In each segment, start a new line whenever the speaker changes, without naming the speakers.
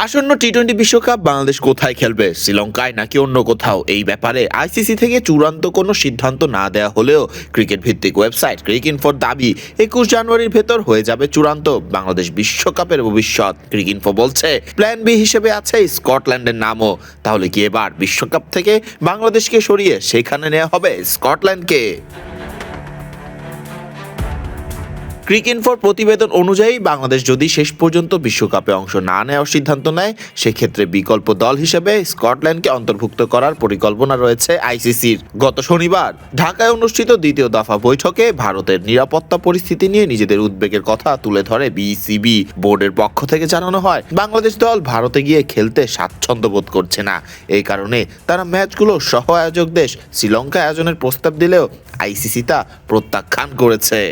আসন্ন টি-20 বিশ্বকাপ বাংলাদেশ কোথায় খেলবে, শ্রীলঙ্কায় নাকি অন্য কোথাও? এই ব্যাপারে আইসিসি থেকে চূড়ান্ত কোনো সিদ্ধান্ত না দেওয়া হলেও ক্রিকেট ভিত্তিক ওয়েবসাইট ক্রিকইনফোর দাবি 21 জানুয়ারির ভেতর হয়ে যাবে চূড়ান্ত বাংলাদেশ বিশ্বকাপের ভবিষ্যৎ। ক্রিকইনফো বলছে প্ল্যান বি হিসেবে আছে স্কটল্যান্ডের নামও। তাহলে কি এবার বিশ্বকাপ থেকে বাংলাদেশকে সরিয়ে সেখানে নেওয়া হবে স্কটল্যান্ডকে? ক্রিকইনফোর প্রতিবেদন অনুযায়ী বাংলাদেশ যদি শেষ পর্যন্ত বিশ্বকাপে অংশ না নেওয়ার সিদ্ধান্ত নেয়, সেক্ষেত্রে বিকল্প দল হিসেবে স্কটল্যান্ডকে অন্তর্ভুক্ত করার পরিকল্পনা রয়েছে আইসিসির। গত শনিবার ঢাকায় অনুষ্ঠিত দ্বিতীয় দফা বৈঠকে ভারতের নিরাপত্তা পরিস্থিতি নিয়ে নিজেদের উদ্বেগের কথা তুলে ধরে বিসিবি। বোর্ডের পক্ষ থেকে জানানো হয়, বাংলাদেশ দল ভারতে গিয়ে খেলতে স্বাচ্ছন্দ্য বোধ করছে না। এই কারণে তারা ম্যাচগুলো সহ আয়োজক দেশ শ্রীলঙ্কা আয়োজনের প্রস্তাব দিলেও আইসিসি তা প্রত্যাখ্যান করেছে।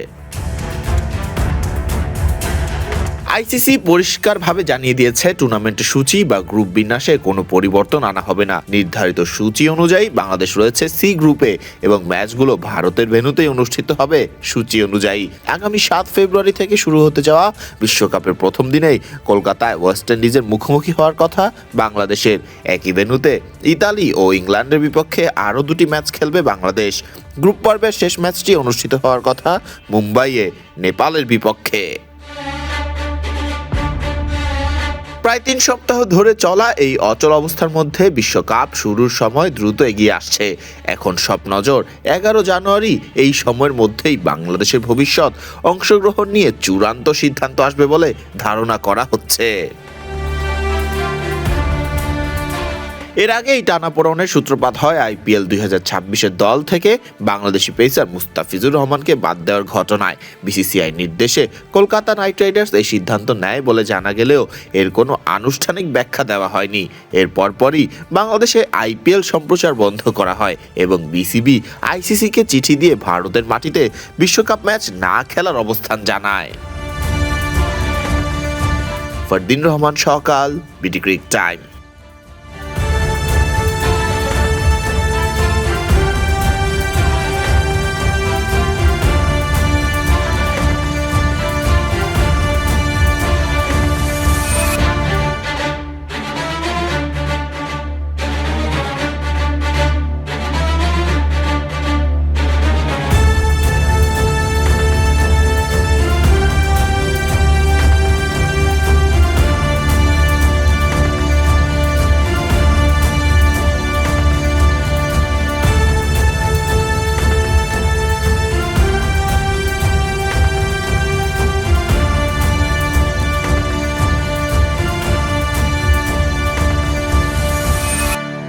আইসিসি পরিষ্কারভাবে জানিয়ে দিয়েছে, টুর্নামেন্টের সূচি বা গ্রুপ বিন্যাসে কোনো পরিবর্তন আনা হবে না। নির্ধারিত সূচি অনুযায়ী বাংলাদেশ রয়েছে সি গ্রুপে এবং ম্যাচগুলো ভারতের ভেন্যুতেই অনুষ্ঠিত হবে সূচি অনুযায়ী। আগামী 7 ফেব্রুয়ারি থেকে শুরু হতে যাওয়া বিশ্বকাপের প্রথম দিনেই কলকাতায় ওয়েস্ট ইন্ডিজের মুখোমুখি হওয়ার কথা বাংলাদেশের। একই ভেন্যুতে ইতালি ও ইংল্যান্ডের বিপক্ষে আরও 2টি ম্যাচ খেলবে বাংলাদেশ। গ্রুপ পর্বের শেষ ম্যাচটি অনুষ্ঠিত হওয়ার কথা মুম্বাইয়ে নেপালের বিপক্ষে। প্রায় 3 সপ্তাহ ধরে চলা এই অচল অবস্থার মধ্যে বিশ্বকাপ শুরুর সময় দ্রুত এগিয়ে আসছে। এখন সব নজর 11 জানুয়ারি এই সময়ের মধ্যেই বাংলাদেশের ভবিষ্যৎ অংশগ্রহণ নিয়ে চূড়ান্ত সিদ্ধান্ত আসবে বলে ধারণা করা হচ্ছে। এর আগেই টানাপোড়েনের সূত্রপাত হয় আইপিএল 2026-এর দল থেকে বাংলাদেশি পেসার মুস্তাফিজুর রহমানকে বাদ দেওয়ার ঘটনায়। বিসিসিআই নির্দেশে কলকাতা নাইট রাইডার্স এই সিদ্ধান্ত নেয় বলে জানা গেলেও এর কোনো আনুষ্ঠানিক ব্যাখ্যা দেওয়া হয়নি। এর পরপরই বাংলাদেশে আইপিএল সম্প্রচার বন্ধ করা হয় এবং বিসিবি আইসিসিকে চিঠি দিয়ে ভারতের মাটিতে বিশ্বকাপ ম্যাচ না খেলার অবস্থান জানায়। ফরদিন রহমান সকাল, বিডি ক্রিক টাইম।